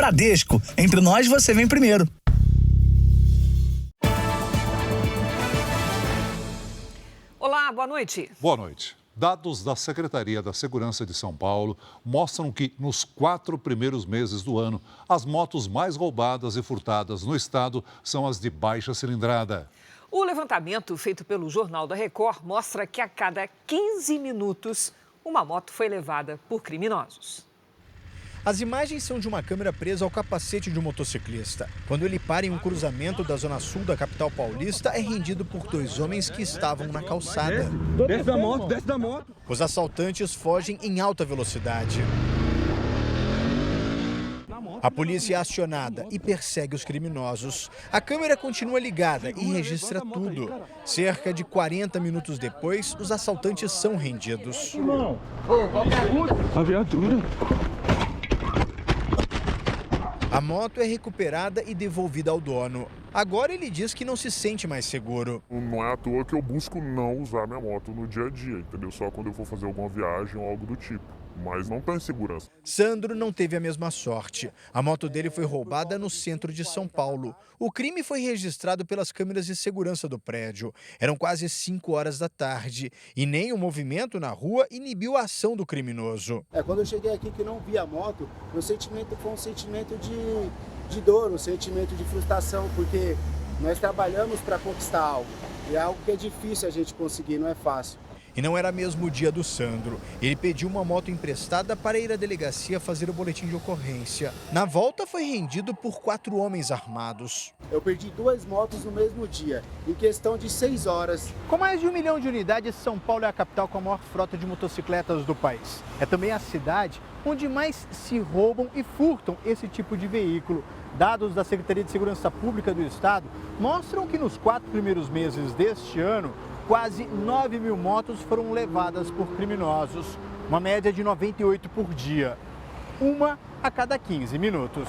Bradesco, entre nós você vem primeiro. Olá, boa noite. Boa noite. Dados da Secretaria da Segurança de São Paulo mostram que, nos 4 primeiros meses do ano, as motos mais roubadas e furtadas no estado são as de baixa cilindrada. O levantamento feito pelo Jornal da Record mostra que a cada 15 minutos, uma moto foi levada por criminosos. As imagens são de uma câmera presa ao capacete de um motociclista. Quando ele para em um cruzamento da zona sul da capital paulista, é rendido por 2 homens que estavam na calçada. Desce da moto, desce da moto. Os assaltantes fogem em alta velocidade. A polícia é acionada e persegue os criminosos. A câmera continua ligada e registra tudo. Cerca de 40 minutos depois, os assaltantes são rendidos. A viatura. A moto é recuperada e devolvida ao dono. Agora ele diz que não se sente mais seguro. Não é à toa que eu busco não usar minha moto no dia a dia, entendeu? Só quando eu for fazer alguma viagem ou algo do tipo. Mas não tem segurança. Sandro não teve a mesma sorte. A moto dele foi roubada no centro de São Paulo. O crime foi registrado pelas câmeras de segurança do prédio. Eram quase 5 horas da tarde e nem o movimento na rua inibiu a ação do criminoso. Quando eu cheguei aqui que não vi a moto, meu sentimento foi um sentimento de dor, um sentimento de frustração, porque nós trabalhamos para conquistar algo. E é algo que é difícil a gente conseguir, não é fácil. E não era mesmo o dia do Sandro. Ele pediu uma moto emprestada para ir à delegacia fazer o boletim de ocorrência. Na volta foi rendido por 4 homens armados. Eu perdi 2 motos no mesmo dia, em questão de 6 horas. Com mais de 1 milhão de unidades, São Paulo é a capital com a maior frota de motocicletas do país. É também a cidade onde mais se roubam e furtam esse tipo de veículo. Dados da Secretaria de Segurança Pública do Estado mostram que nos 4 primeiros meses deste ano, quase 9 mil motos foram levadas por criminosos, uma média de 98 por dia, uma a cada 15 minutos.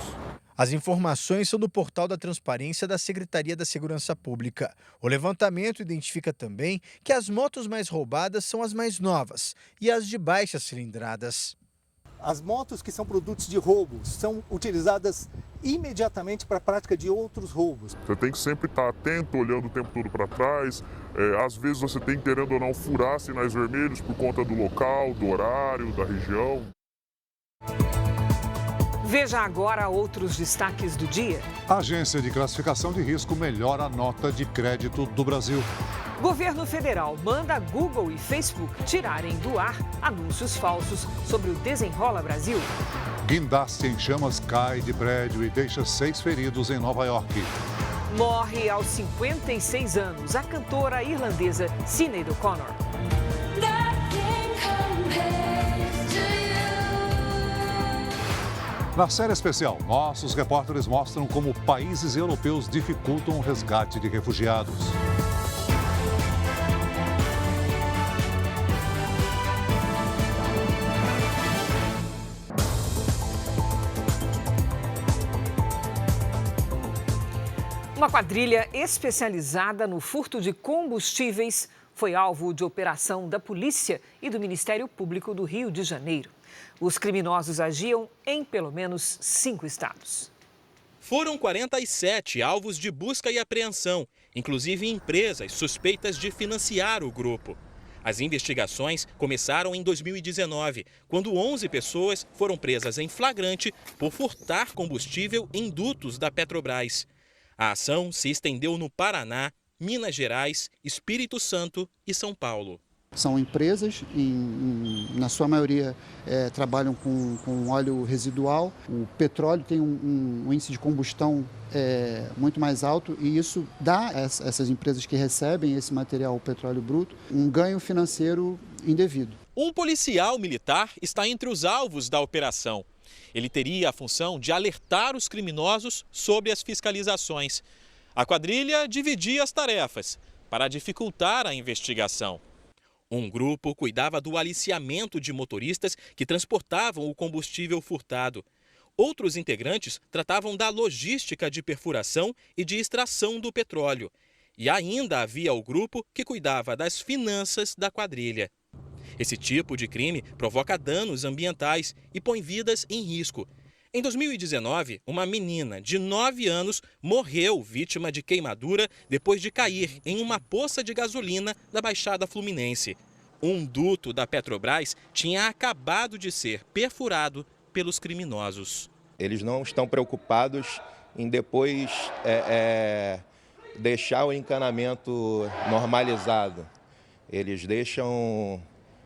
As informações são do portal da Transparência da Secretaria da Segurança Pública. O levantamento identifica também que as motos mais roubadas são as mais novas e as de baixas cilindradas. As motos que são produtos de roubo são utilizadas imediatamente para a prática de outros roubos. Você tem que sempre estar atento, olhando o tempo todo para trás. Às vezes você tem, querendo ou não, furar sinais vermelhos por conta do local, do horário, da região. Veja agora outros destaques do dia. A Agência de Classificação de Risco melhora a nota de crédito do Brasil. Governo federal manda Google e Facebook tirarem do ar anúncios falsos sobre o Desenrola Brasil. Guindaste em chamas cai de prédio e deixa 6 feridos em Nova York. Morre aos 56 anos a cantora irlandesa Sinéad O'Connor. Na série especial, nossos repórteres mostram como países europeus dificultam o resgate de refugiados. Uma quadrilha especializada no furto de combustíveis foi alvo de operação da polícia e do Ministério Público do Rio de Janeiro. Os criminosos agiam em pelo menos 5 estados. Foram 47 alvos de busca e apreensão, inclusive empresas suspeitas de financiar o grupo. As investigações começaram em 2019, quando 11 pessoas foram presas em flagrante por furtar combustível em dutos da Petrobras. A ação se estendeu no Paraná, Minas Gerais, Espírito Santo e São Paulo. São empresas, na sua maioria, trabalham com óleo residual. O petróleo tem um índice de combustão muito mais alto e isso dá a essas empresas que recebem esse material, o petróleo bruto, um ganho financeiro indevido. Um policial militar está entre os alvos da operação. Ele teria a função de alertar os criminosos sobre as fiscalizações. A quadrilha dividia as tarefas para dificultar a investigação. Um grupo cuidava do aliciamento de motoristas que transportavam o combustível furtado. Outros integrantes tratavam da logística de perfuração e de extração do petróleo. E ainda havia o grupo que cuidava das finanças da quadrilha. Esse tipo de crime provoca danos ambientais e põe vidas em risco. Em 2019, uma menina de 9 anos morreu vítima de queimadura depois de cair em uma poça de gasolina da Baixada Fluminense. Um duto da Petrobras tinha acabado de ser perfurado pelos criminosos. Eles não estão preocupados em depois deixar o encanamento normalizado. Eles deixam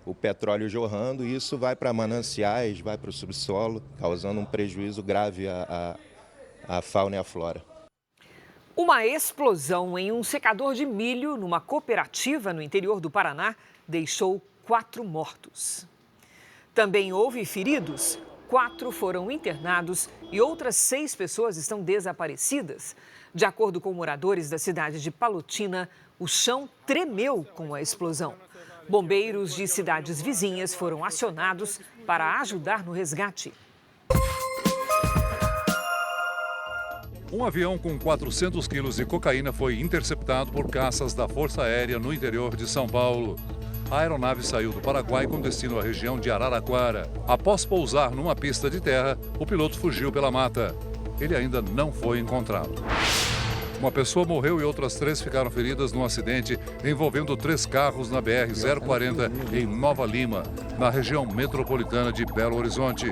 o petróleo jorrando e isso vai para mananciais, vai para o subsolo, causando um prejuízo grave à fauna e à flora. Uma explosão em um secador de milho numa cooperativa no interior do Paraná deixou 4 mortos. Também houve feridos. 4 foram internados e outras 6 pessoas estão desaparecidas. De acordo com moradores da cidade de Palotina, o chão tremeu com a explosão. Bombeiros de cidades vizinhas foram acionados para ajudar no resgate. Um avião com 400 quilos de cocaína foi interceptado por caças da Força Aérea no interior de São Paulo. A aeronave saiu do Paraguai com destino à região de Araraquara. Após pousar numa pista de terra, o piloto fugiu pela mata. Ele ainda não foi encontrado. Uma pessoa morreu e outras 3 ficaram feridas num acidente envolvendo 3 carros na BR-040 em Nova Lima, na região metropolitana de Belo Horizonte.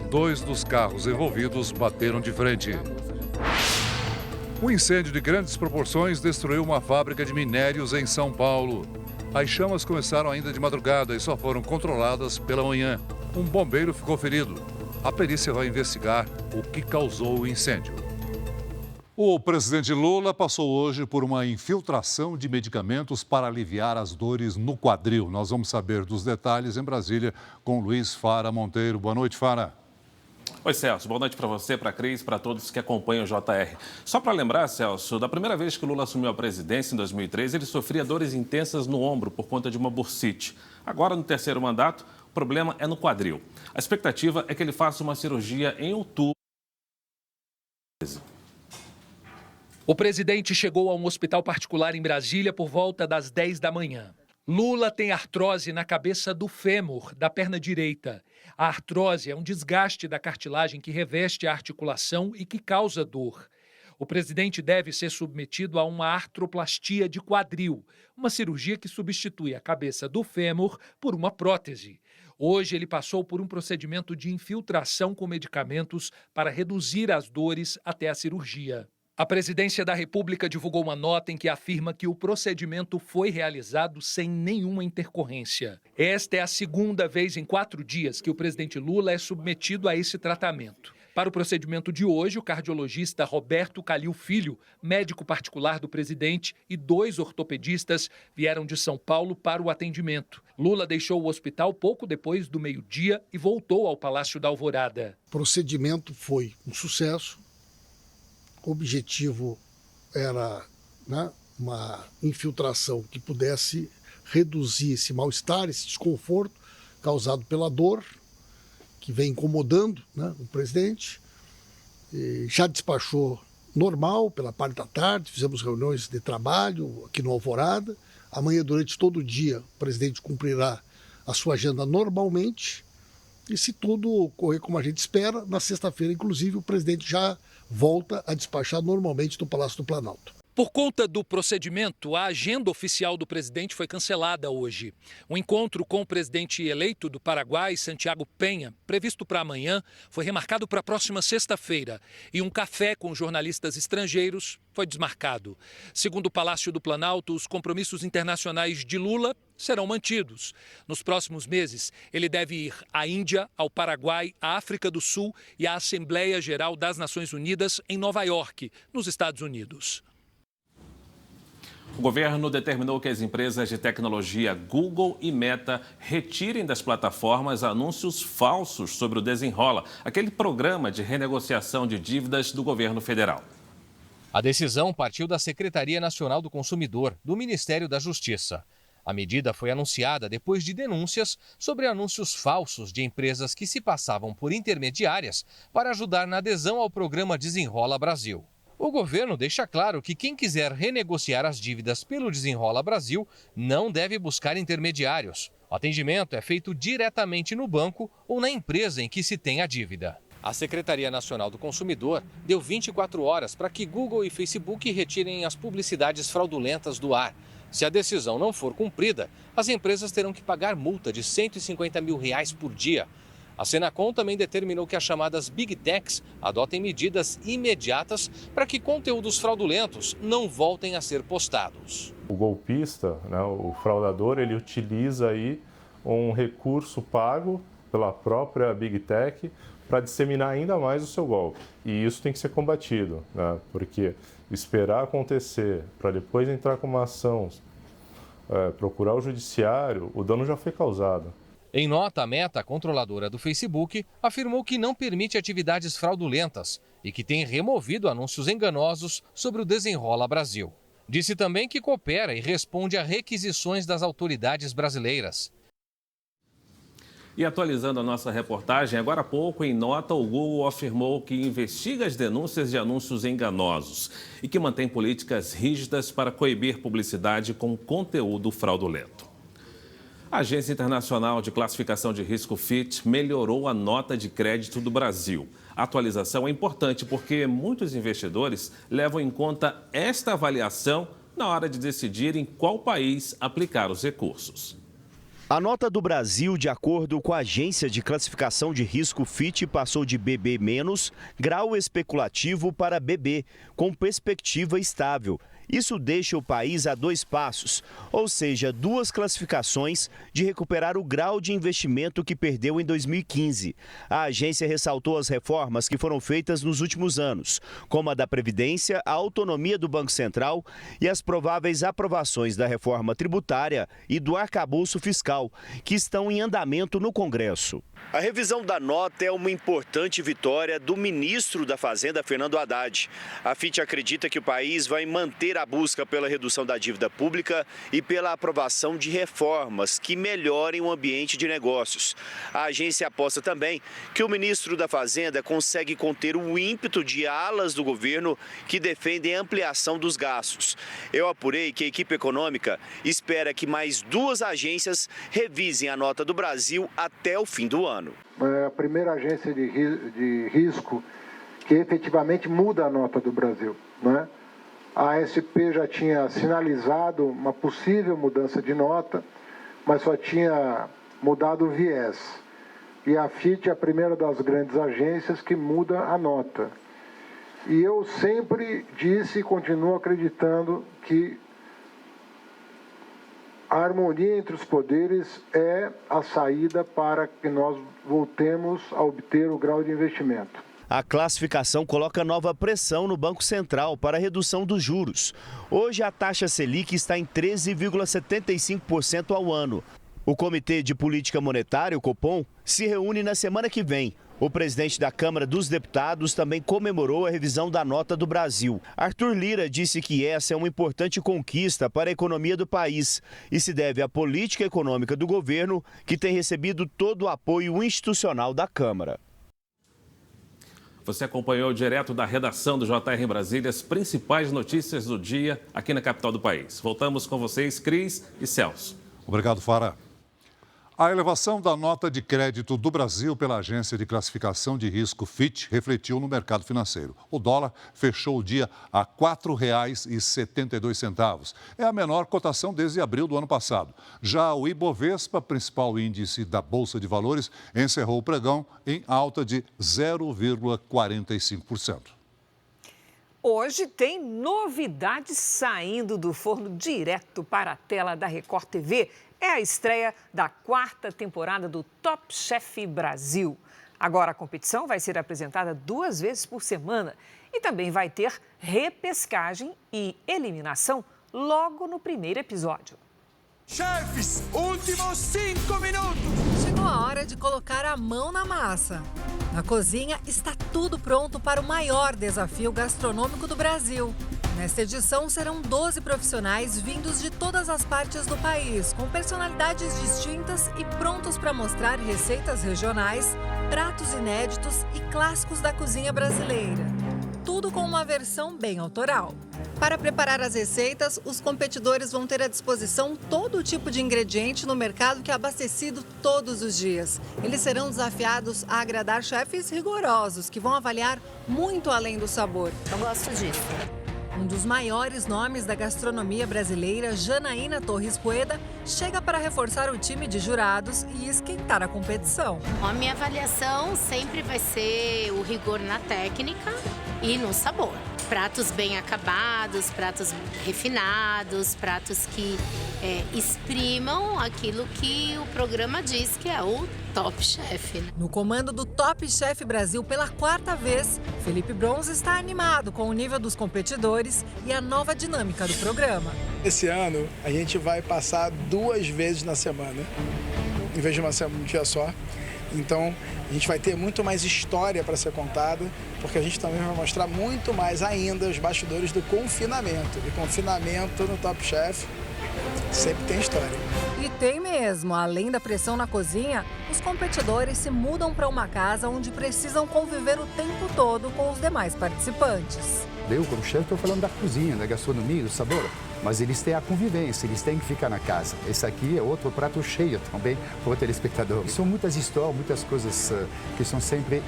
2 dos carros envolvidos bateram de frente. Um incêndio de grandes proporções destruiu uma fábrica de minérios em São Paulo. As chamas começaram ainda de madrugada e só foram controladas pela manhã. Um bombeiro ficou ferido. A perícia vai investigar o que causou o incêndio. O presidente Lula passou hoje por uma infiltração de medicamentos para aliviar as dores no quadril. Nós vamos saber dos detalhes em Brasília com Luiz Fara Monteiro. Boa noite, Fara. Oi, Celso. Boa noite para você, para a Cris, para todos que acompanham o JR. Só para lembrar, Celso, da primeira vez que o Lula assumiu a presidência, em 2013, ele sofria dores intensas no ombro por conta de uma bursite. Agora, no 3º mandato, o problema é no quadril. A expectativa é que ele faça uma cirurgia em outubro. O presidente chegou a um hospital particular em Brasília por volta das 10 da manhã. Lula tem artrose na cabeça do fêmur, da perna direita. A artrose é um desgaste da cartilagem que reveste a articulação e que causa dor. O presidente deve ser submetido a uma artroplastia de quadril, uma cirurgia que substitui a cabeça do fêmur por uma prótese. Hoje ele passou por um procedimento de infiltração com medicamentos para reduzir as dores até a cirurgia. A Presidência da República divulgou uma nota em que afirma que o procedimento foi realizado sem nenhuma intercorrência. Esta é a 2ª vez em 4 dias que o presidente Lula é submetido a esse tratamento. Para o procedimento de hoje, o cardiologista Roberto Calil Filho, médico particular do presidente, e 2 ortopedistas vieram de São Paulo para o atendimento. Lula deixou o hospital pouco depois do meio-dia e voltou ao Palácio da Alvorada. O procedimento foi um sucesso. O objetivo era uma infiltração que pudesse reduzir esse mal-estar, esse desconforto causado pela dor que vem incomodando o presidente. Já despachou normal pela parte da tarde, fizemos reuniões de trabalho aqui no Alvorada. Amanhã, durante todo o dia, o presidente cumprirá a sua agenda normalmente. E se tudo ocorrer como a gente espera, na sexta-feira, inclusive, o presidente já volta a despachar normalmente do Palácio do Planalto. Por conta do procedimento, a agenda oficial do presidente foi cancelada hoje. O encontro com o presidente eleito do Paraguai, Santiago Penha, previsto para amanhã, foi remarcado para a próxima sexta-feira. E um café com jornalistas estrangeiros foi desmarcado. Segundo o Palácio do Planalto, os compromissos internacionais de Lula serão mantidos. Nos próximos meses, ele deve ir à Índia, ao Paraguai, à África do Sul e à Assembleia Geral das Nações Unidas em Nova York, nos Estados Unidos. O governo determinou que as empresas de tecnologia Google e Meta retirem das plataformas anúncios falsos sobre o Desenrola, aquele programa de renegociação de dívidas do governo federal. A decisão partiu da Secretaria Nacional do Consumidor, do Ministério da Justiça. A medida foi anunciada depois de denúncias sobre anúncios falsos de empresas que se passavam por intermediárias para ajudar na adesão ao programa Desenrola Brasil. O governo deixa claro que quem quiser renegociar as dívidas pelo Desenrola Brasil não deve buscar intermediários. O atendimento é feito diretamente no banco ou na empresa em que se tem a dívida. A Secretaria Nacional do Consumidor deu 24 horas para que Google e Facebook retirem as publicidades fraudulentas do ar. Se a decisão não for cumprida, as empresas terão que pagar multa de R$ 150 mil por dia. A Senacom também determinou que as chamadas Big Techs adotem medidas imediatas para que conteúdos fraudulentos não voltem a ser postados. O golpista, o fraudador, ele utiliza aí um recurso pago pela própria Big Tech para disseminar ainda mais o seu golpe. E isso tem que ser combatido, porque esperar acontecer para depois entrar com uma ação, procurar o judiciário, o dano já foi causado. Em nota, a Meta, controladora do Facebook, afirmou que não permite atividades fraudulentas e que tem removido anúncios enganosos sobre o Desenrola Brasil. Disse também que coopera e responde a requisições das autoridades brasileiras. E atualizando a nossa reportagem, agora há pouco, em nota, o Google afirmou que investiga as denúncias de anúncios enganosos e que mantém políticas rígidas para coibir publicidade com conteúdo fraudulento. A Agência Internacional de Classificação de Risco Fitch melhorou a nota de crédito do Brasil. A atualização é importante porque muitos investidores levam em conta esta avaliação na hora de decidir em qual país aplicar os recursos. A nota do Brasil, de acordo com a Agência de Classificação de Risco Fitch, passou de BB-, grau especulativo, para BB, com perspectiva estável. Isso deixa o país a 2 passos, ou seja, 2 classificações de recuperar o grau de investimento que perdeu em 2015. A agência ressaltou as reformas que foram feitas nos últimos anos, como a da Previdência, a autonomia do Banco Central e as prováveis aprovações da reforma tributária e do arcabouço fiscal, que estão em andamento no Congresso. A revisão da nota é uma importante vitória do ministro da Fazenda, Fernando Haddad. A Fitch acredita que o país vai manter a busca pela redução da dívida pública e pela aprovação de reformas que melhorem o ambiente de negócios. A agência aposta também que o ministro da Fazenda consegue conter o ímpeto de alas do governo que defendem a ampliação dos gastos. Eu apurei que a equipe econômica espera que mais 2 agências revisem a nota do Brasil até o fim do ano. É a primeira agência de risco que efetivamente muda a nota do Brasil, né? A ASP já tinha sinalizado uma possível mudança de nota, mas só tinha mudado o viés. E a Fitch é a primeira das grandes agências que muda a nota. E eu sempre disse e continuo acreditando que a harmonia entre os poderes é a saída para que nós voltemos a obter o grau de investimento. A classificação coloca nova pressão no Banco Central para a redução dos juros. Hoje a taxa Selic está em 13,75% ao ano. O Comitê de Política Monetária, o Copom, se reúne na semana que vem. O presidente da Câmara dos Deputados também comemorou a revisão da nota do Brasil. Arthur Lira disse que essa é uma importante conquista para a economia do país e se deve à política econômica do governo, que tem recebido todo o apoio institucional da Câmara. Você acompanhou direto da redação do JR em Brasília as principais notícias do dia aqui na capital do país. Voltamos com vocês, Cris e Celso. Obrigado, Fara. A elevação da nota de crédito do Brasil pela Agência de Classificação de Risco Fitch refletiu no mercado financeiro. O dólar fechou o dia a R$ 4,72. É a menor cotação desde abril do ano passado. Já o Ibovespa, principal índice da Bolsa de Valores, encerrou o pregão em alta de 0,45%. Hoje tem novidades saindo do forno direto para a tela da Record TV. É a estreia da 4ª temporada do Top Chef Brasil. Agora a competição vai ser apresentada 2 vezes por semana e também vai ter repescagem e eliminação logo no primeiro episódio. Chefes, últimos 5 minutos! Chegou a hora de colocar a mão na massa. Na cozinha está tudo pronto para o maior desafio gastronômico do Brasil. Nesta edição serão 12 profissionais vindos de todas as partes do país, com personalidades distintas e prontos para mostrar receitas regionais, pratos inéditos e clássicos da cozinha brasileira. tudo com uma versão bem autoral. Para preparar as receitas, os competidores vão ter à disposição todo tipo de ingrediente no mercado que é abastecido todos os dias. Eles serão desafiados a agradar chefes rigorosos, que vão avaliar muito além do sabor. Eu gosto disso. Um dos maiores nomes da gastronomia brasileira, Janaína Torres Rueda, chega para reforçar o time de jurados e esquentar a competição. A minha avaliação sempre vai ser o rigor na técnica e no sabor. Pratos bem acabados, pratos refinados, pratos que exprimam aquilo que o programa diz que é o Top Chef. No comando do Top Chef Brasil pela 4ª vez, Felipe Bronze está animado com o nível dos competidores e a nova dinâmica do programa. Esse ano, a gente vai passar 2 vezes na semana, em vez de um dia só. Então, a gente vai ter muito mais história para ser contada, porque a gente também vai mostrar muito mais ainda os bastidores do confinamento. E confinamento no Top Chef sempre tem história. E tem mesmo. Além da pressão na cozinha, os competidores se mudam para uma casa onde precisam conviver o tempo todo com os demais participantes. Eu, como chefe, estou falando da cozinha, da gastronomia, do sabor. Mas eles têm a convivência, eles têm que ficar na casa. Esse aqui é outro prato cheio também para o telespectador. São muitas histórias, muitas coisas que são sempre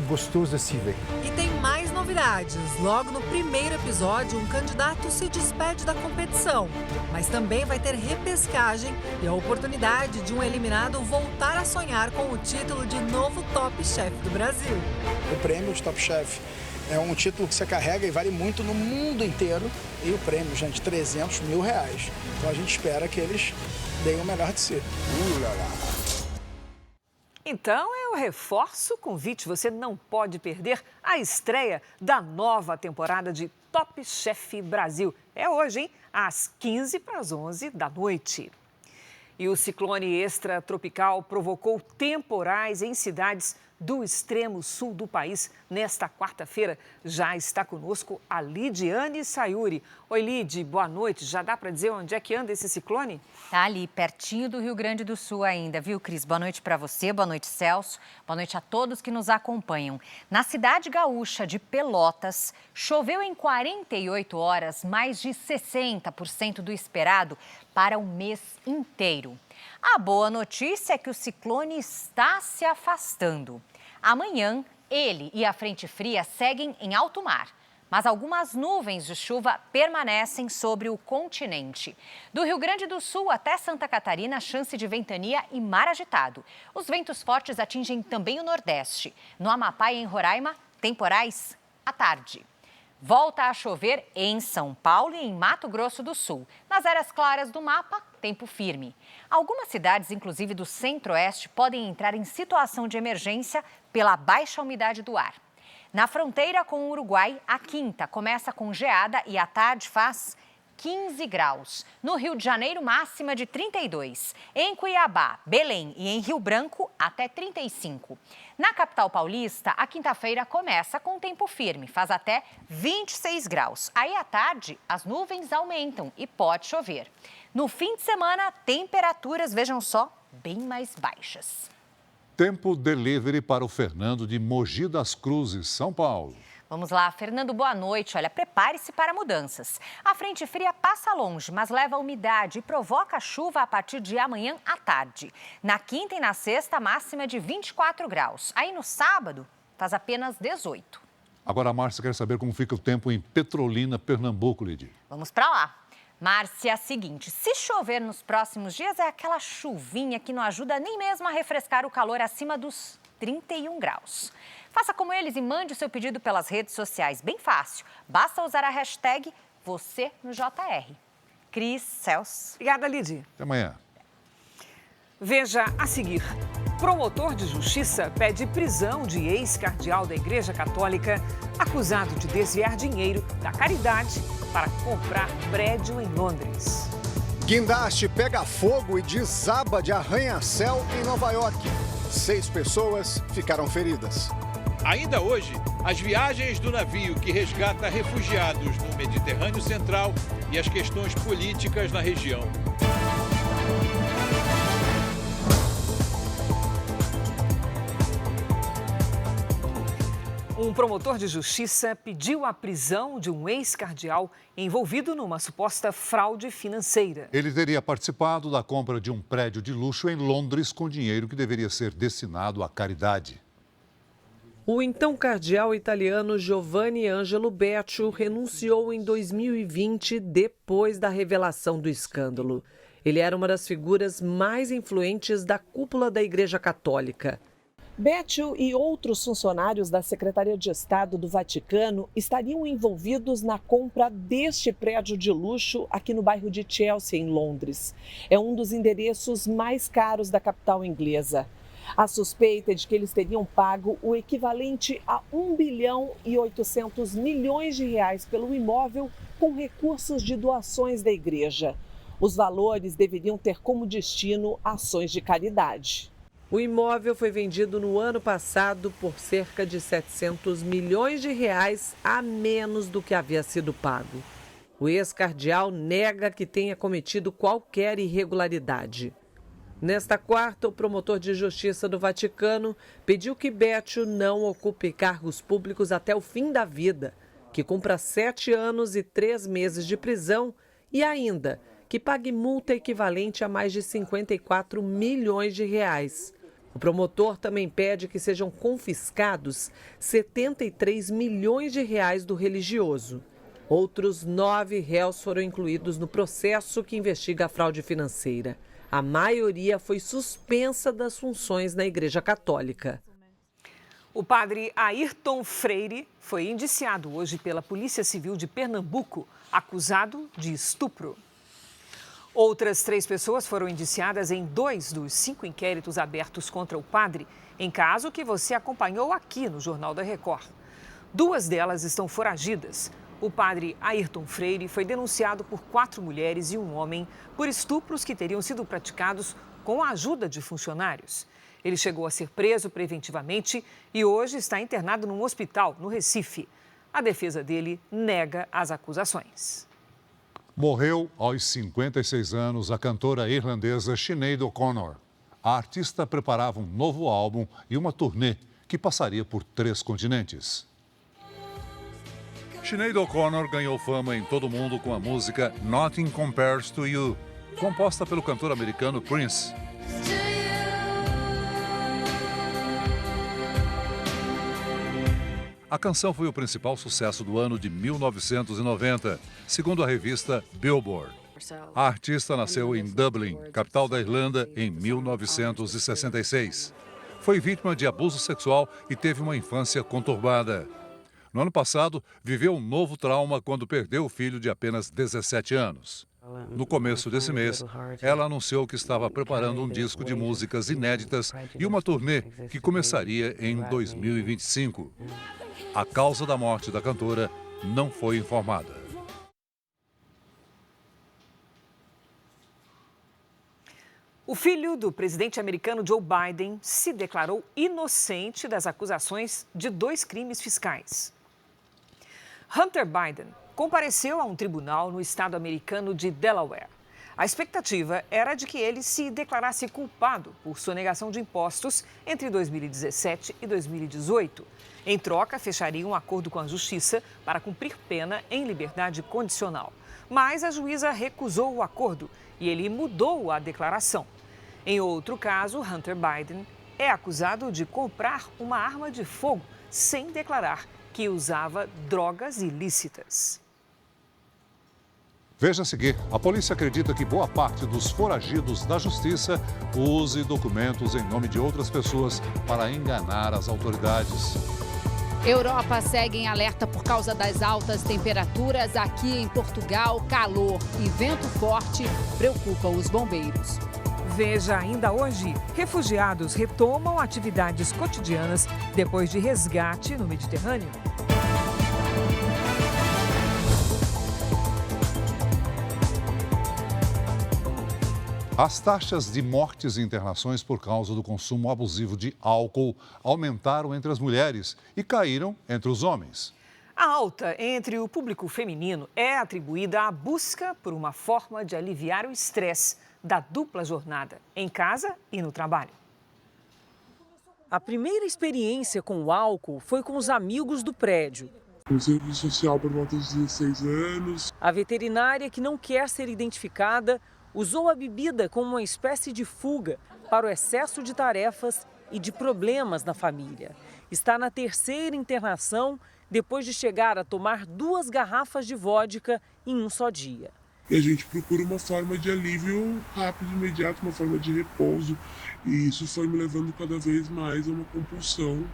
gostoso de se ver. E tem mais novidades. Logo no primeiro episódio, um candidato se despede da competição. Mas também vai ter repescagem e a oportunidade de um eliminado voltar a sonhar com o título de novo Top Chef do Brasil. O prêmio de Top Chef é um título que você carrega e vale muito no mundo inteiro. E o prêmio, gente, R$300 mil. Então a gente espera que eles deem o melhor de si. Então, eu reforço o convite. Você não pode perder a estreia da nova temporada de Top Chef Brasil. É hoje, hein? Às 11h45 da noite. E o ciclone extratropical provocou temporais em cidades do extremo sul do país. Nesta quarta-feira, já está conosco a Lidiane Sayuri. Oi, Lid, boa noite. Já dá para dizer onde é que anda esse ciclone? Tá ali, pertinho do Rio Grande do Sul ainda, viu, Cris? Boa noite para você, boa noite, Celso. Boa noite a todos que nos acompanham. Na cidade gaúcha de Pelotas, choveu em 48 horas mais de 60% do esperado para o mês inteiro. A boa notícia é que o ciclone está se afastando. Amanhã, ele e a frente fria seguem em alto mar, mas algumas nuvens de chuva permanecem sobre o continente. Do Rio Grande do Sul até Santa Catarina, chance de ventania e mar agitado. Os ventos fortes atingem também o Nordeste. No Amapá e em Roraima, temporais à tarde. Volta a chover em São Paulo e em Mato Grosso do Sul. Nas áreas claras do mapa, tempo firme. Algumas cidades, inclusive do centro-oeste, podem entrar em situação de emergência pela baixa umidade do ar. Na fronteira com o Uruguai, a quinta começa com geada e à tarde faz 15 graus. No Rio de Janeiro, máxima de 32. Em Cuiabá, Belém e em Rio Branco, até 35. Na capital paulista, a quinta-feira começa com tempo firme, faz até 26 graus. Aí à tarde, as nuvens aumentam e pode chover. No fim de semana, temperaturas, vejam só, bem mais baixas. Tempo delivery para o Fernando de Mogi das Cruzes, São Paulo. Vamos lá, Fernando, boa noite. Olha, prepare-se para mudanças. A frente fria passa longe, mas leva umidade e provoca chuva a partir de amanhã à tarde. Na quinta e na sexta, máxima de 24 graus. Aí no sábado, faz apenas 18. Agora a Márcia quer saber como fica o tempo em Petrolina, Pernambuco, Lidy. Vamos para lá. Márcia, é a seguinte, se chover nos próximos dias é aquela chuvinha que não ajuda nem mesmo a refrescar o calor acima dos 31 graus. Faça como eles e mande o seu pedido pelas redes sociais. Bem fácil. Basta usar a hashtag você no JR. Cris, Celso. Obrigada, Lidy. Até amanhã. Veja a seguir. Promotor de justiça pede prisão de ex-cardeal da Igreja Católica acusado de desviar dinheiro da caridade para comprar prédio em Londres. Guindaste pega fogo e desaba de arranha-céu em Nova York. 6 pessoas ficaram feridas. Ainda hoje, as viagens do navio que resgata refugiados no Mediterrâneo Central e as questões políticas na região. Um promotor de justiça pediu a prisão de um ex-cardeal envolvido numa suposta fraude financeira. Ele teria participado da compra de um prédio de luxo em Londres com dinheiro que deveria ser destinado à caridade. O então cardeal italiano Giovanni Angelo Becciu renunciou em 2020 depois da revelação do escândalo. Ele era uma das figuras mais influentes da cúpula da Igreja Católica. Becciu e outros funcionários da Secretaria de Estado do Vaticano estariam envolvidos na compra deste prédio de luxo aqui no bairro de Chelsea, em Londres. É um dos endereços mais caros da capital inglesa. A suspeita é de que eles teriam pago o equivalente a 1 bilhão e 800 milhões de reais pelo imóvel com recursos de doações da igreja. Os valores deveriam ter como destino ações de caridade. O imóvel foi vendido no ano passado por cerca de 700 milhões de reais a menos do que havia sido pago. O ex-cardeal nega que tenha cometido qualquer irregularidade. Nesta quarta, o promotor de justiça do Vaticano pediu que Becciu não ocupe cargos públicos até o fim da vida, que cumpra 7 anos e 3 meses de prisão e ainda que pague multa equivalente a mais de 54 milhões de reais. O promotor também pede que sejam confiscados 73 milhões de reais do religioso. Outros 9 réus foram incluídos no processo que investiga a fraude financeira. A maioria foi suspensa das funções na Igreja Católica. O padre Ayrton Freire foi indiciado hoje pela Polícia Civil de Pernambuco, acusado de estupro. Outras 3 pessoas foram indiciadas em 2 dos 5 inquéritos abertos contra o padre, em caso que você acompanhou aqui no Jornal da Record. 2 delas estão foragidas. O padre Ayrton Freire foi denunciado por 4 mulheres e um homem por estupros que teriam sido praticados com a ajuda de funcionários. Ele chegou a ser preso preventivamente e hoje está internado num hospital no Recife. A defesa dele nega as acusações. Morreu aos 56 anos a cantora irlandesa Sinéad O'Connor. A artista preparava um novo álbum e uma turnê que passaria por 3 continentes. Sinéad O'Connor ganhou fama em todo o mundo com a música Nothing Compares to You, composta pelo cantor americano Prince. A canção foi o principal sucesso do ano de 1990, segundo a revista Billboard. A artista nasceu em Dublin, capital da Irlanda, em 1966. Foi vítima de abuso sexual e teve uma infância conturbada. No ano passado, viveu um novo trauma quando perdeu o filho de apenas 17 anos. No começo desse mês, ela anunciou que estava preparando um disco de músicas inéditas e uma turnê que começaria em 2025. A causa da morte da cantora não foi informada. O filho do presidente americano Joe Biden se declarou inocente das acusações de 2 crimes fiscais. Hunter Biden compareceu a um tribunal no estado americano de Delaware. A expectativa era de que ele se declarasse culpado por sonegação de impostos entre 2017 e 2018. Em troca, fecharia um acordo com a justiça para cumprir pena em liberdade condicional. Mas a juíza recusou o acordo e ele mudou a declaração. Em outro caso, Hunter Biden é acusado de comprar uma arma de fogo sem declarar que usava drogas ilícitas. Veja a seguir, a polícia acredita que boa parte dos foragidos da justiça use documentos em nome de outras pessoas para enganar as autoridades. Europa segue em alerta por causa das altas temperaturas. Aqui em Portugal, calor e vento forte preocupam os bombeiros. Veja ainda hoje, refugiados retomam atividades cotidianas depois de resgate no Mediterrâneo. As taxas de mortes e internações por causa do consumo abusivo de álcool aumentaram entre as mulheres e caíram entre os homens. A alta entre o público feminino é atribuída à busca por uma forma de aliviar o estresse da dupla jornada, em casa e no trabalho. A primeira experiência com o álcool foi com os amigos do prédio. No serviço social por volta dos 16 anos. A veterinária, que não quer ser identificada, usou a bebida como uma espécie de fuga para o excesso de tarefas e de problemas na família. Está na terceira internação depois de chegar a tomar 2 garrafas de vodka em um só dia. E a gente procura uma forma de alívio rápido, imediato, uma forma de repouso. E isso foi me levando cada vez mais a uma compulsão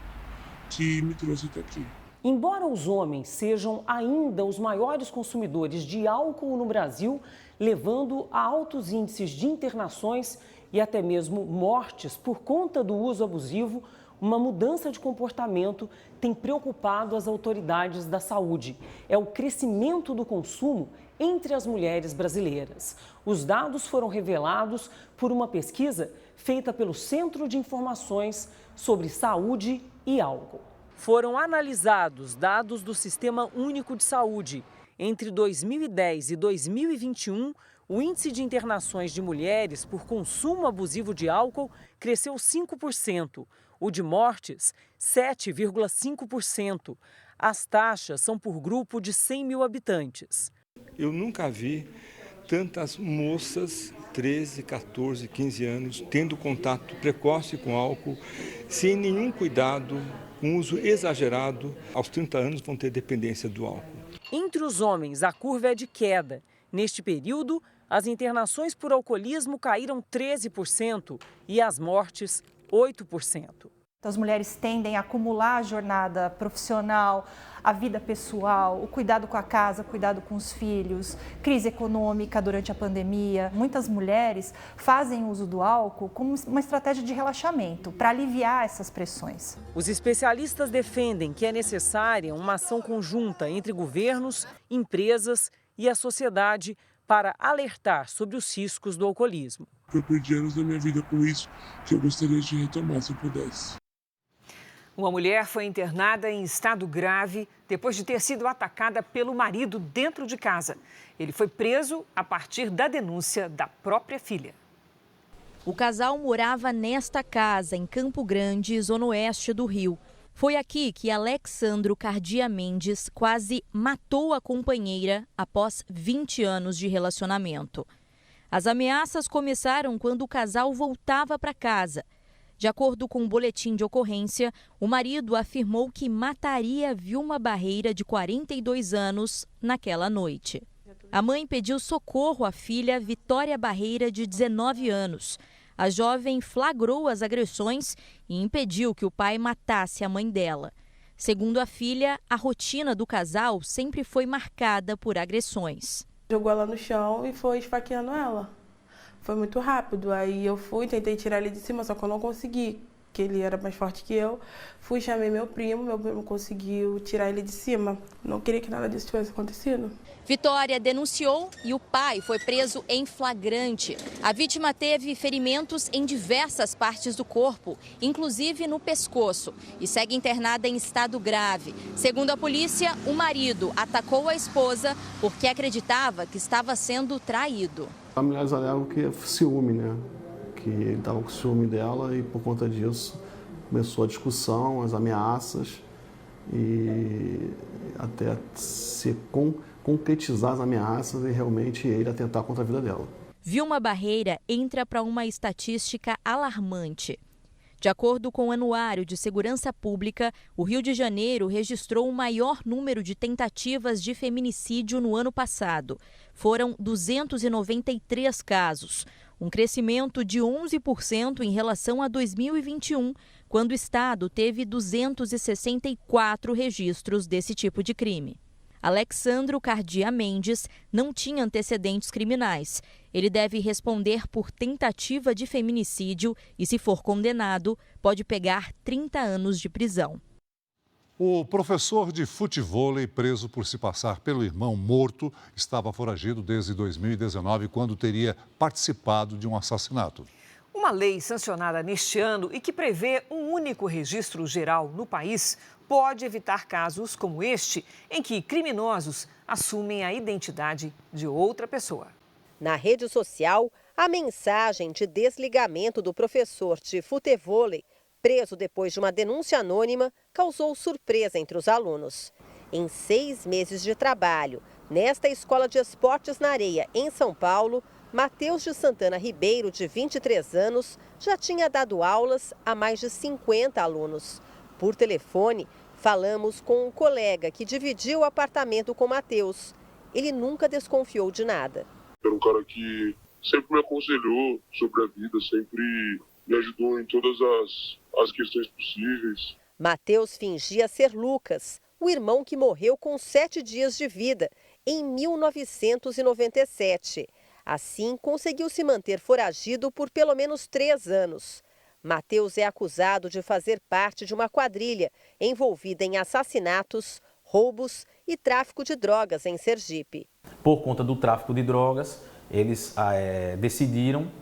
que me trouxe até aqui. Embora os homens sejam ainda os maiores consumidores de álcool no Brasil, levando a altos índices de internações e até mesmo mortes por conta do uso abusivo, uma mudança de comportamento tem preocupado as autoridades da saúde. É o crescimento do consumo entre as mulheres brasileiras. Os dados foram revelados por uma pesquisa feita pelo Centro de Informações sobre Saúde e Álcool. Foram analisados dados do Sistema Único de Saúde. Entre 2010 e 2021, o índice de internações de mulheres por consumo abusivo de álcool cresceu 5%. O de mortes, 7,5%. As taxas são por grupo de 100 mil habitantes. Eu nunca vi tantas moças, 13, 14, 15 anos, tendo contato precoce com álcool, sem nenhum cuidado, com uso exagerado. Aos 30 anos vão ter dependência do álcool. Entre os homens, a curva é de queda. Neste período, as internações por alcoolismo caíram 13% e as mortes 8%. As mulheres tendem a acumular a jornada profissional, a vida pessoal, o cuidado com a casa, o cuidado com os filhos, crise econômica durante a pandemia. Muitas mulheres fazem uso do álcool como uma estratégia de relaxamento, para aliviar essas pressões. Os especialistas defendem que é necessária uma ação conjunta entre governos, empresas e a sociedade para alertar sobre os riscos do alcoolismo. Eu perdi anos da minha vida com isso, que eu gostaria de retomar se eu pudesse. Uma mulher foi internada em estado grave depois de ter sido atacada pelo marido dentro de casa. Ele foi preso a partir da denúncia da própria filha. O casal morava nesta casa, em Campo Grande, zona oeste do Rio. Foi aqui que Alexandro Cardia Mendes quase matou a companheira após 20 anos de relacionamento. As ameaças começaram quando o casal voltava para casa. De acordo com o boletim de ocorrência, o marido afirmou que mataria Vilma Barreira, de 42 anos, naquela noite. A mãe pediu socorro à filha Vitória Barreira, de 19 anos. A jovem flagrou as agressões e impediu que o pai matasse a mãe dela. Segundo a filha, a rotina do casal sempre foi marcada por agressões. Jogou ela no chão e foi esfaqueando ela. Foi muito rápido, aí eu tentei tirar ele de cima, só que eu não consegui, que ele era mais forte que eu. Chamei meu primo conseguiu tirar ele de cima. Não queria que nada disso tivesse acontecido. Vitória denunciou e o pai foi preso em flagrante. A vítima teve ferimentos em diversas partes do corpo, inclusive no pescoço, e segue internada em estado grave. Segundo a polícia, o marido atacou a esposa porque acreditava que estava sendo traído. As mulheres alegam que é ciúme, né? Que ele estava com ciúme dela e por conta disso começou a discussão, as ameaças e até se concretizar as ameaças e realmente ele atentar contra a vida dela. Vilma Barreira entra para uma estatística alarmante. De acordo com o Anuário de Segurança Pública, o Rio de Janeiro registrou o maior número de tentativas de feminicídio no ano passado. Foram 293 casos, um crescimento de 11% em relação a 2021, quando o estado teve 264 registros desse tipo de crime. Alexandro Cardia Mendes não tinha antecedentes criminais. Ele deve responder por tentativa de feminicídio e, se for condenado, pode pegar 30 anos de prisão. O professor de futevôlei, preso por se passar pelo irmão morto, estava foragido desde 2019, quando teria participado de um assassinato. Uma lei sancionada neste ano e que prevê um único registro geral no país pode evitar casos como este, em que criminosos assumem a identidade de outra pessoa. Na rede social, a mensagem de desligamento do professor de futevôlei preso depois de uma denúncia anônima, causou surpresa entre os alunos. Em 6 meses de trabalho, nesta escola de esportes na areia, em São Paulo, Matheus de Santana Ribeiro, de 23 anos, já tinha dado aulas a mais de 50 alunos. Por telefone, falamos com um colega que dividiu o apartamento com Matheus. Ele nunca desconfiou de nada. Era um cara que sempre me aconselhou sobre a vida, sempre me ajudou em todas as questões possíveis. Matheus fingia ser Lucas, o irmão que morreu com 7 dias de vida, em 1997. Assim, conseguiu se manter foragido por pelo menos 3 anos. Matheus é acusado de fazer parte de uma quadrilha envolvida em assassinatos, roubos e tráfico de drogas em Sergipe. Por conta do tráfico de drogas, eles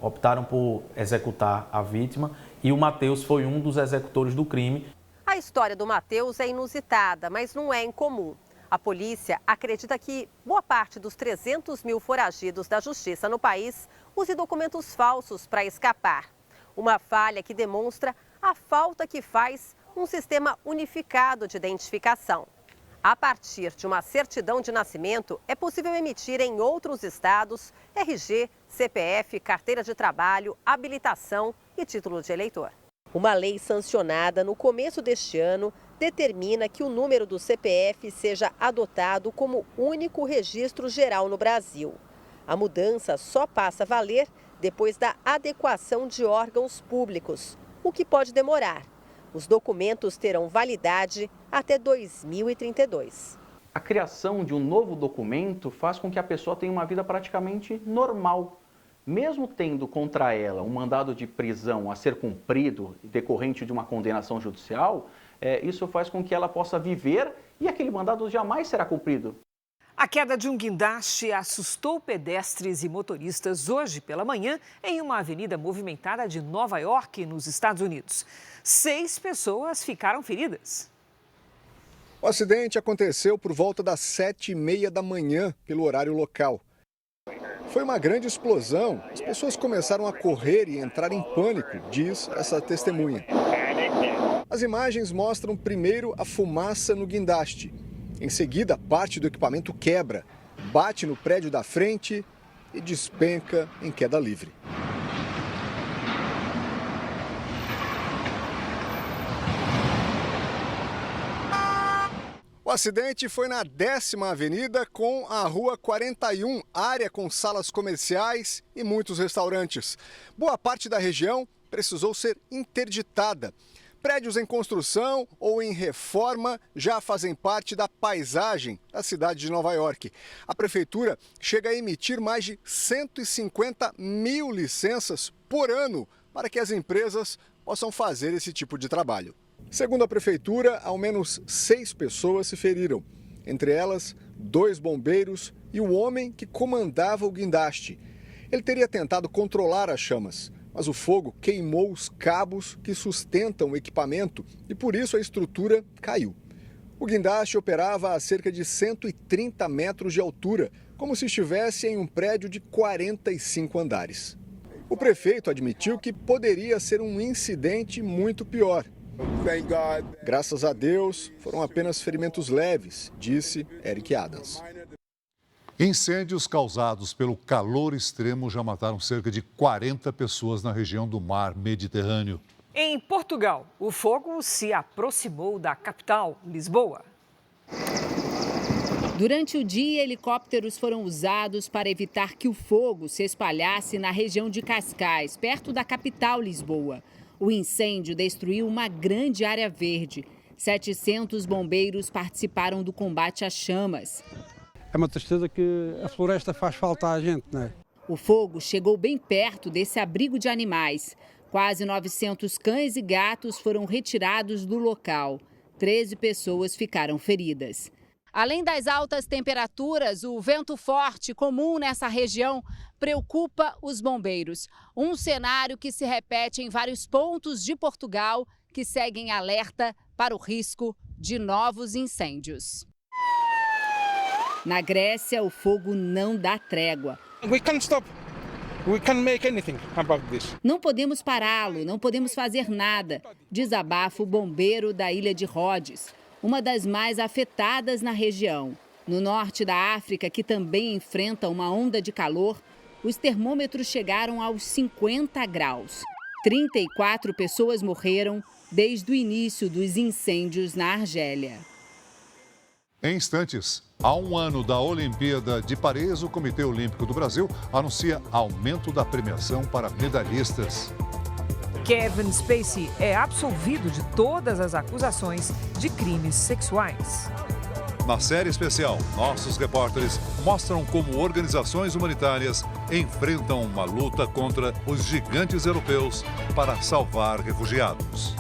optaram por executar a vítima e o Matheus foi um dos executores do crime. A história do Matheus é inusitada, mas não é incomum. A polícia acredita que boa parte dos 300 mil foragidos da justiça no país use documentos falsos para escapar. Uma falha que demonstra a falta que faz um sistema unificado de identificação. A partir de uma certidão de nascimento, é possível emitir em outros estados RG, CPF, carteira de trabalho, habilitação e título de eleitor. Uma lei sancionada no começo deste ano determina que o número do CPF seja adotado como único registro geral no Brasil. A mudança só passa a valer depois da adequação de órgãos públicos, o que pode demorar. Os documentos terão validade até 2032. A criação de um novo documento faz com que a pessoa tenha uma vida praticamente normal. Mesmo tendo contra ela um mandado de prisão a ser cumprido decorrente de uma condenação judicial, isso faz com que ela possa viver e aquele mandado jamais será cumprido. A queda de um guindaste assustou pedestres e motoristas hoje pela manhã em uma avenida movimentada de Nova York, nos Estados Unidos. 6 pessoas ficaram feridas. O acidente aconteceu por volta das 7h30 da manhã, pelo horário local. Foi uma grande explosão. As pessoas começaram a correr e entrar em pânico, diz essa testemunha. As imagens mostram primeiro a fumaça no guindaste. Em seguida, parte do equipamento quebra, bate no prédio da frente e despenca em queda livre. O acidente foi na 10ª Avenida com a Rua 41, área com salas comerciais e muitos restaurantes. Boa parte da região precisou ser interditada. Prédios em construção ou em reforma já fazem parte da paisagem da cidade de Nova York. A prefeitura chega a emitir mais de 150 mil licenças por ano para que as empresas possam fazer esse tipo de trabalho. Segundo a prefeitura, ao menos 6 pessoas se feriram. Entre elas, 2 bombeiros e o homem que comandava o guindaste. Ele teria tentado controlar as chamas, mas o fogo queimou os cabos que sustentam o equipamento e por isso a estrutura caiu. O guindaste operava a cerca de 130 metros de altura, como se estivesse em um prédio de 45 andares. O prefeito admitiu que poderia ser um incidente muito pior. Graças a Deus, foram apenas ferimentos leves, disse Eric Adams. Incêndios causados pelo calor extremo já mataram cerca de 40 pessoas na região do mar Mediterrâneo. Em Portugal, o fogo se aproximou da capital, Lisboa. Durante o dia, helicópteros foram usados para evitar que o fogo se espalhasse na região de Cascais, perto da capital, Lisboa. O incêndio destruiu uma grande área verde. 700 bombeiros participaram do combate às chamas. É uma tristeza que a floresta faz falta à gente, não é? O fogo chegou bem perto desse abrigo de animais. Quase 900 cães e gatos foram retirados do local. 13 pessoas ficaram feridas. Além das altas temperaturas, o vento forte comum nessa região preocupa os bombeiros. Um cenário que se repete em vários pontos de Portugal que seguem alerta para o risco de novos incêndios. Na Grécia, o fogo não dá trégua. We can't stop. We can't make anything about this. Não podemos pará-lo, não podemos fazer nada, desabafa o bombeiro da ilha de Rhodes, uma das mais afetadas na região. No norte da África, que também enfrenta uma onda de calor, os termômetros chegaram aos 50 graus. 34 pessoas morreram desde o início dos incêndios na Argélia. Em instantes, há um ano da Olimpíada de Paris, o Comitê Olímpico do Brasil anuncia aumento da premiação para medalhistas. Kevin Spacey é absolvido de todas as acusações de crimes sexuais. Na série especial, nossos repórteres mostram como organizações humanitárias enfrentam uma luta contra os gigantes europeus para salvar refugiados.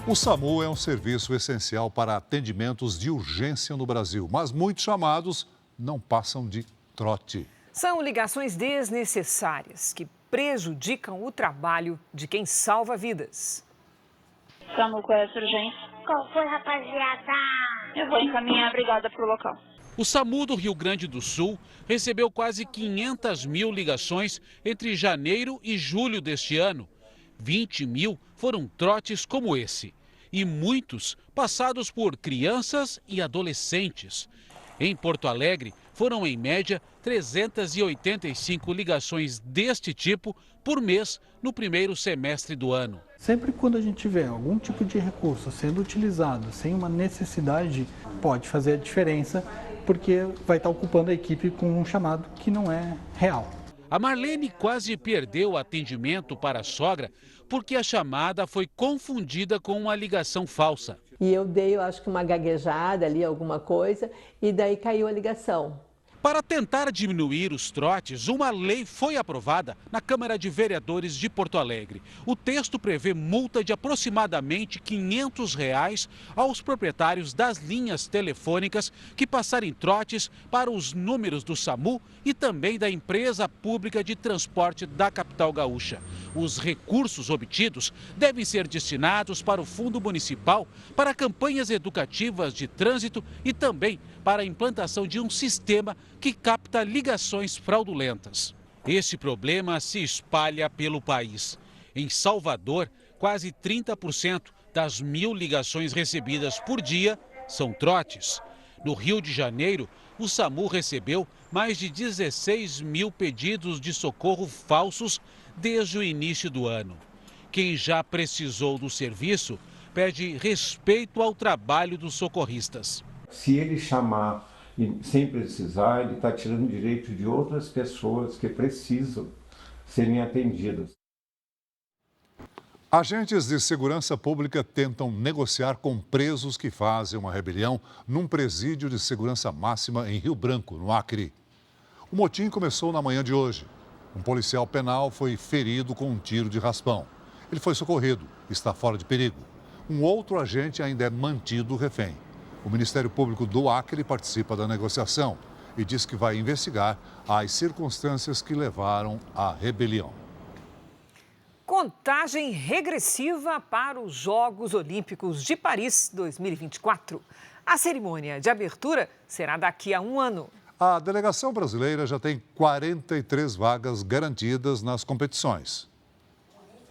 O SAMU é um serviço essencial para atendimentos de urgência no Brasil, mas muitos chamados não passam de trote. São ligações desnecessárias que prejudicam o trabalho de quem salva vidas. SAMU, qual é a sua urgência? Qual foi, rapaziada? Eu vou encaminhar a brigada para o local. O SAMU do Rio Grande do Sul recebeu quase 500 mil ligações entre janeiro e julho deste ano. 20 mil foram trotes como esse, e muitos passados por crianças e adolescentes. Em Porto Alegre, foram em média 385 ligações deste tipo por mês no primeiro semestre do ano. Sempre quando a gente tiver algum tipo de recurso sendo utilizado sem uma necessidade, pode fazer a diferença, porque vai estar ocupando a equipe com um chamado que não é real. A Marlene quase perdeu o atendimento para a sogra porque a chamada foi confundida com uma ligação falsa. E eu dei, eu acho que uma gaguejada ali, alguma coisa, e daí caiu a ligação. Para tentar diminuir os trotes, uma lei foi aprovada na Câmara de Vereadores de Porto Alegre. O texto prevê multa de aproximadamente R$ 500 aos proprietários das linhas telefônicas que passarem trotes para os números do SAMU e também da empresa pública de transporte da capital gaúcha. Os recursos obtidos devem ser destinados para o Fundo Municipal, para campanhas educativas de trânsito e também para a implantação de um sistema que capta ligações fraudulentas. Esse problema se espalha pelo país. Em Salvador, quase 30% das 1.000 ligações recebidas por dia são trotes. No Rio de Janeiro, o SAMU recebeu mais de 16 mil pedidos de socorro falsos desde o início do ano. Quem já precisou do serviço pede respeito ao trabalho dos socorristas. Se ele chamar sem precisar, ele está tirando direito de outras pessoas que precisam serem atendidas. Agentes de segurança pública tentam negociar com presos que fazem uma rebelião num presídio de segurança máxima em Rio Branco, no Acre. O motim começou na manhã de hoje. Um policial penal foi ferido com um tiro de raspão. Ele foi socorrido e está fora de perigo. Um outro agente ainda é mantido refém. O Ministério Público do Acre participa da negociação e diz que vai investigar as circunstâncias que levaram à rebelião. Contagem regressiva para os Jogos Olímpicos de Paris 2024. A cerimônia de abertura será daqui a um ano. A delegação brasileira já tem 43 vagas garantidas nas competições.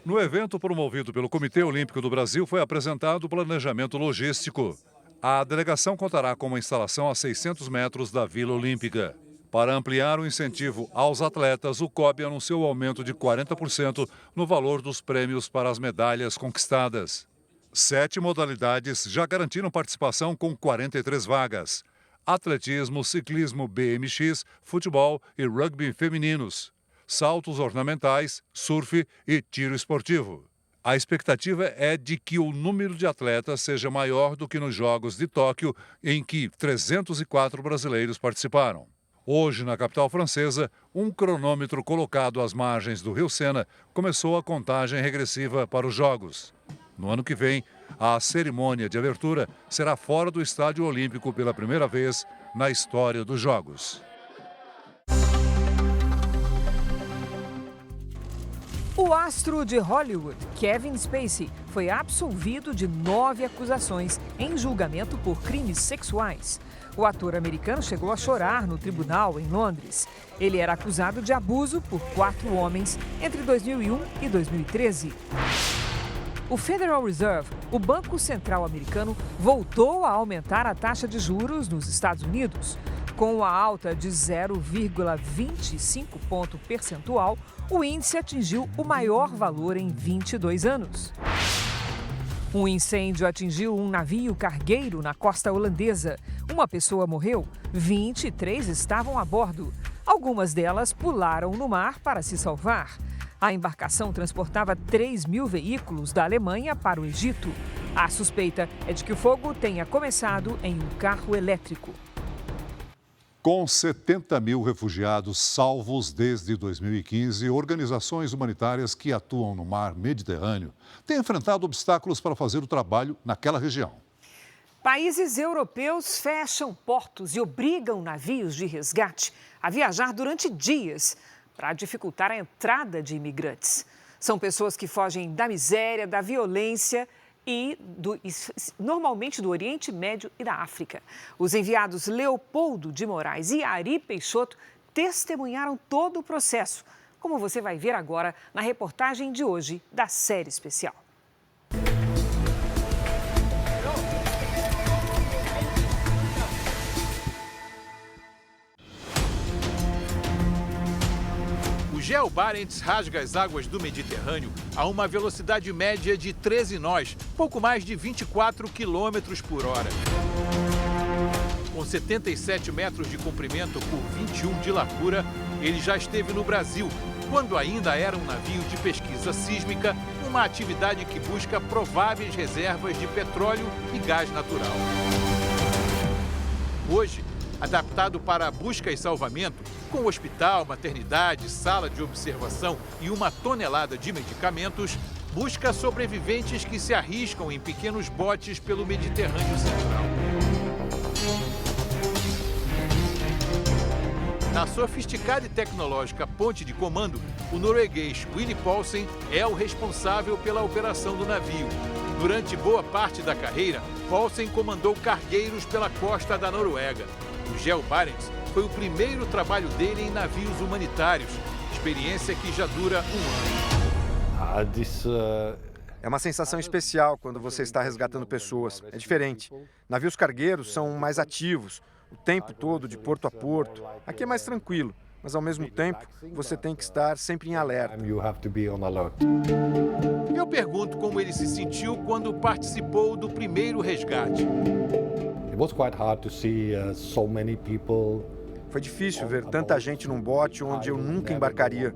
No evento promovido pelo Comitê Olímpico do Brasil foi apresentado o planejamento logístico. A delegação contará com uma instalação a 600 metros da Vila Olímpica. Para ampliar o incentivo aos atletas, o COB anunciou o aumento de 40% no valor dos prêmios para as medalhas conquistadas. 7 modalidades já garantiram participação com 43 vagas: atletismo, ciclismo BMX, futebol e rugby femininos, saltos ornamentais, surf e tiro esportivo. A expectativa é de que o número de atletas seja maior do que nos Jogos de Tóquio, em que 304 brasileiros participaram. Hoje, na capital francesa, um cronômetro colocado às margens do Rio Sena começou a contagem regressiva para os Jogos. No ano que vem, a cerimônia de abertura será fora do Estádio Olímpico pela primeira vez na história dos Jogos. O astro de Hollywood, Kevin Spacey, foi absolvido de 9 acusações em julgamento por crimes sexuais. O ator americano chegou a chorar no tribunal em Londres. Ele era acusado de abuso por 4 homens entre 2001 e 2013. O Federal Reserve, o Banco Central americano, voltou a aumentar a taxa de juros nos Estados Unidos. Com a alta de 0,25 ponto percentual, o índice atingiu o maior valor em 22 anos. Um incêndio atingiu um navio cargueiro na costa holandesa. Uma pessoa morreu, 23 estavam a bordo. Algumas delas pularam no mar para se salvar. A embarcação transportava 3.000 veículos da Alemanha para o Egito. A suspeita é de que o fogo tenha começado em um carro elétrico. Com 70 mil refugiados salvos desde 2015, organizações humanitárias que atuam no mar Mediterrâneo têm enfrentado obstáculos para fazer o trabalho naquela região. Países europeus fecham portos e obrigam navios de resgate a viajar durante dias para dificultar a entrada de imigrantes. São pessoas que fogem da miséria, da violência e normalmente do Oriente Médio e da África. Os enviados Leopoldo de Moraes e Ari Peixoto testemunharam todo o processo, como você vai ver agora na reportagem de hoje da série especial. O Geo Barents rasga as águas do Mediterrâneo a uma velocidade média de 13 nós, pouco mais de 24 quilômetros por hora. Com 77 metros de comprimento por 21 de largura, ele já esteve no Brasil, quando ainda era um navio de pesquisa sísmica, uma atividade que busca prováveis reservas de petróleo e gás natural. Hoje, adaptado para busca e salvamento, com hospital, maternidade, sala de observação e 1 tonelada de medicamentos, busca sobreviventes que se arriscam em pequenos botes pelo Mediterrâneo Central. Na sofisticada e tecnológica ponte de comando, o norueguês Willy Paulsen é o responsável pela operação do navio. Durante boa parte da carreira, Paulsen comandou cargueiros pela costa da Noruega. O Geo Barents foi o primeiro trabalho dele em navios humanitários, experiência que já dura 1 ano. É uma sensação especial quando você está resgatando pessoas. É diferente. Navios cargueiros são mais ativos, o tempo todo, de porto a porto. Aqui é mais tranquilo, mas ao mesmo tempo você tem que estar sempre em alerta. Eu pergunto como ele se sentiu quando participou do primeiro resgate. Foi difícil ver tanta gente num bote onde eu nunca embarcaria.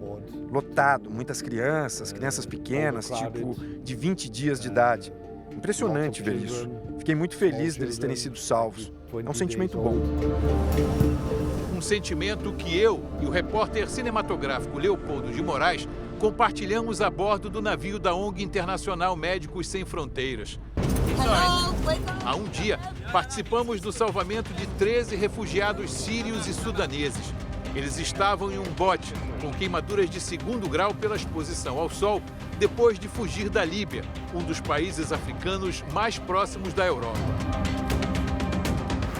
Lotado, muitas crianças pequenas, tipo de 20 dias de idade. Impressionante ver isso. Fiquei muito feliz deles terem sido salvos. É um sentimento bom. Um sentimento que eu e o repórter cinematográfico Leopoldo de Moraes compartilhamos a bordo do navio da ONG Internacional Médicos Sem Fronteiras. Há um dia, participamos do salvamento de 13 refugiados sírios e sudaneses. Eles estavam em um bote com queimaduras de 2º grau pela exposição ao sol, depois de fugir da Líbia, um dos países africanos mais próximos da Europa.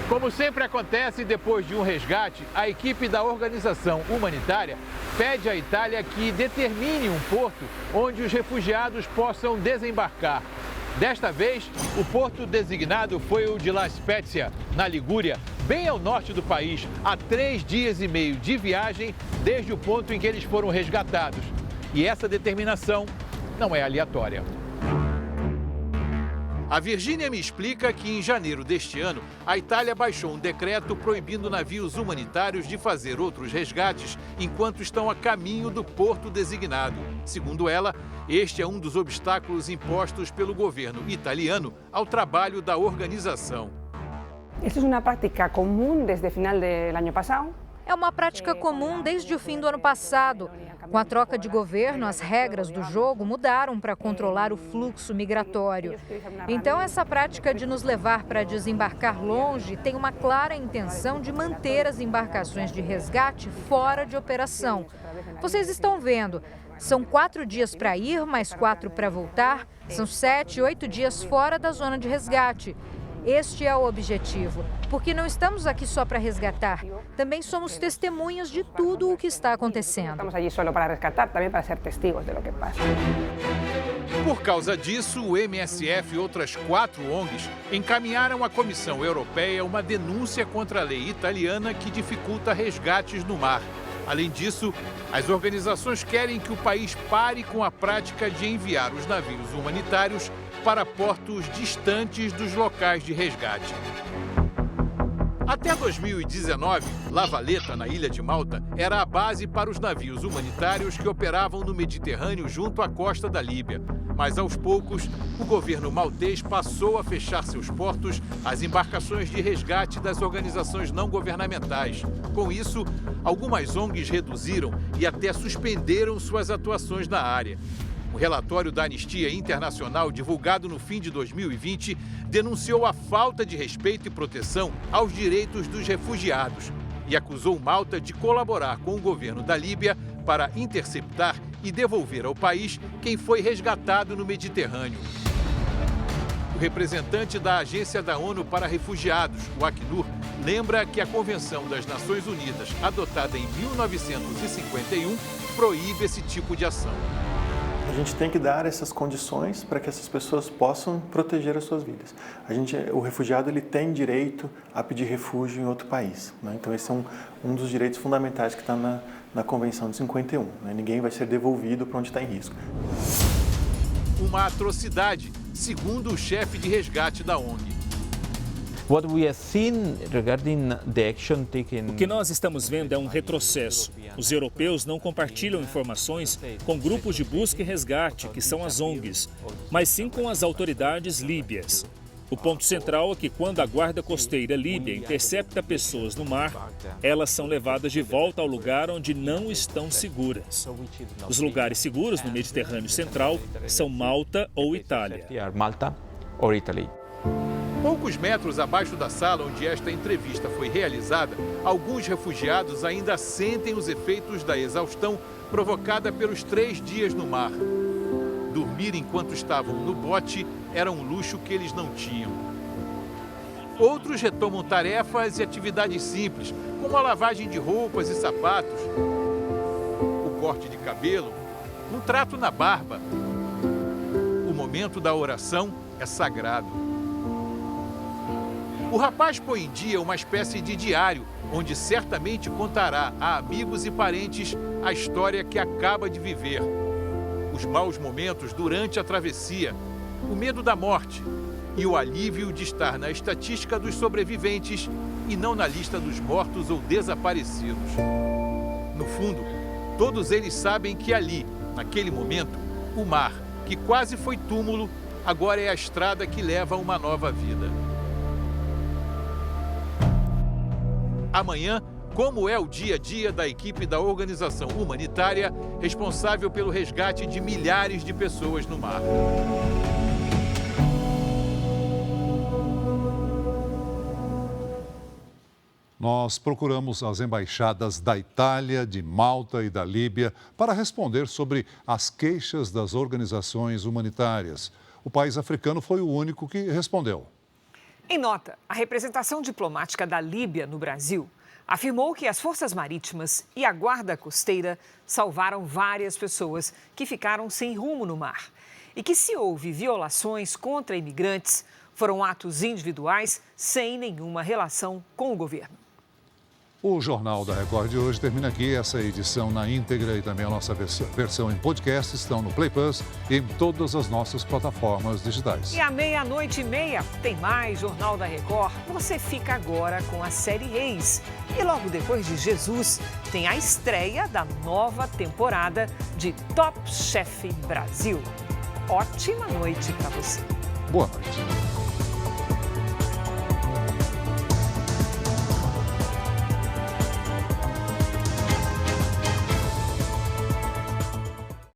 Como sempre acontece depois de um resgate, a equipe da organização humanitária pede à Itália que determine um porto onde os refugiados possam desembarcar. Desta vez, o porto designado foi o de La Spezia, na Ligúria, bem ao norte do país, a 3 dias e meio de viagem desde o ponto em que eles foram resgatados. E essa determinação não é aleatória. A Virgínia me explica que em janeiro deste ano, a Itália baixou um decreto proibindo navios humanitários de fazer outros resgates enquanto estão a caminho do porto designado. Segundo ela, este é um dos obstáculos impostos pelo governo italiano ao trabalho da organização. Esta é uma prática comum desde o final do ano passado. É uma prática comum desde o fim do ano passado. Com a troca de governo, as regras do jogo mudaram para controlar o fluxo migratório. Então, essa prática de nos levar para desembarcar longe tem uma clara intenção de manter as embarcações de resgate fora de operação. Vocês estão vendo, são 4 dias para ir, mais 4 para voltar. São 7, 8 dias fora da zona de resgate. Este é o objetivo, porque não estamos aqui só para resgatar, também somos testemunhas de tudo o que está acontecendo. Estamos aqui só para resgatar, também para ser testigos de lo que passa. Por causa disso, o MSF e outras 4 ONGs encaminharam à Comissão Europeia uma denúncia contra a lei italiana que dificulta resgates no mar. Além disso, as organizações querem que o país pare com a prática de enviar os navios humanitários para portos distantes dos locais de resgate. Até 2019, La Valletta, na ilha de Malta, era a base para os navios humanitários que operavam no Mediterrâneo junto à costa da Líbia. Mas, aos poucos, o governo maltês passou a fechar seus portos às embarcações de resgate das organizações não governamentais. Com isso, algumas ONGs reduziram e até suspenderam suas atuações na área. O relatório da Anistia Internacional, divulgado no fim de 2020, denunciou a falta de respeito e proteção aos direitos dos refugiados e acusou Malta de colaborar com o governo da Líbia para interceptar e devolver ao país quem foi resgatado no Mediterrâneo. O representante da Agência da ONU para Refugiados, o Acnur, lembra que a Convenção das Nações Unidas, adotada em 1951, proíbe esse tipo de ação. A gente tem que dar essas condições para que essas pessoas possam proteger as suas vidas. O refugiado ele tem direito a pedir refúgio em outro país, né? Então esse é um dos direitos fundamentais que está na Convenção de 51. Né? Ninguém vai ser devolvido para onde está em risco. Uma atrocidade, segundo o chefe de resgate da ONG. O que nós estamos vendo é um retrocesso. Os europeus não compartilham informações com grupos de busca e resgate, que são as ONGs, mas sim com as autoridades líbias. O ponto central é que quando a Guarda Costeira Líbia intercepta pessoas no mar, elas são levadas de volta ao lugar onde não estão seguras. Os lugares seguros no Mediterrâneo Central são Malta ou Itália. Poucos metros abaixo da sala onde esta entrevista foi realizada, alguns refugiados ainda sentem os efeitos da exaustão provocada pelos 3 dias no mar. Dormir enquanto estavam no bote era um luxo que eles não tinham. Outros retomam tarefas e atividades simples, como a lavagem de roupas e sapatos, o corte de cabelo, um trato na barba. O momento da oração é sagrado. O rapaz põe em dia uma espécie de diário, onde certamente contará a amigos e parentes a história que acaba de viver. Os maus momentos durante a travessia, o medo da morte e o alívio de estar na estatística dos sobreviventes e não na lista dos mortos ou desaparecidos. No fundo, todos eles sabem que ali, naquele momento, o mar, que quase foi túmulo, agora é a estrada que leva a uma nova vida. Amanhã, como é o dia a dia da equipe da organização humanitária responsável pelo resgate de milhares de pessoas no mar. Nós procuramos as embaixadas da Itália, de Malta e da Líbia para responder sobre as queixas das organizações humanitárias. O país africano foi o único que respondeu. Em nota, a representação diplomática da Líbia no Brasil afirmou que as forças marítimas e a guarda costeira salvaram várias pessoas que ficaram sem rumo no mar e que, se houve violações contra imigrantes, foram atos individuais sem nenhuma relação com o governo. O Jornal da Record de hoje termina aqui. Essa edição na íntegra e também a nossa versão em podcast estão no Play Plus e em todas as nossas plataformas digitais. E à 00:30 tem mais Jornal da Record. Você fica agora com a série Reis. E logo depois de Jesus, tem a estreia da nova temporada de Top Chef Brasil. Ótima noite para você. Boa noite.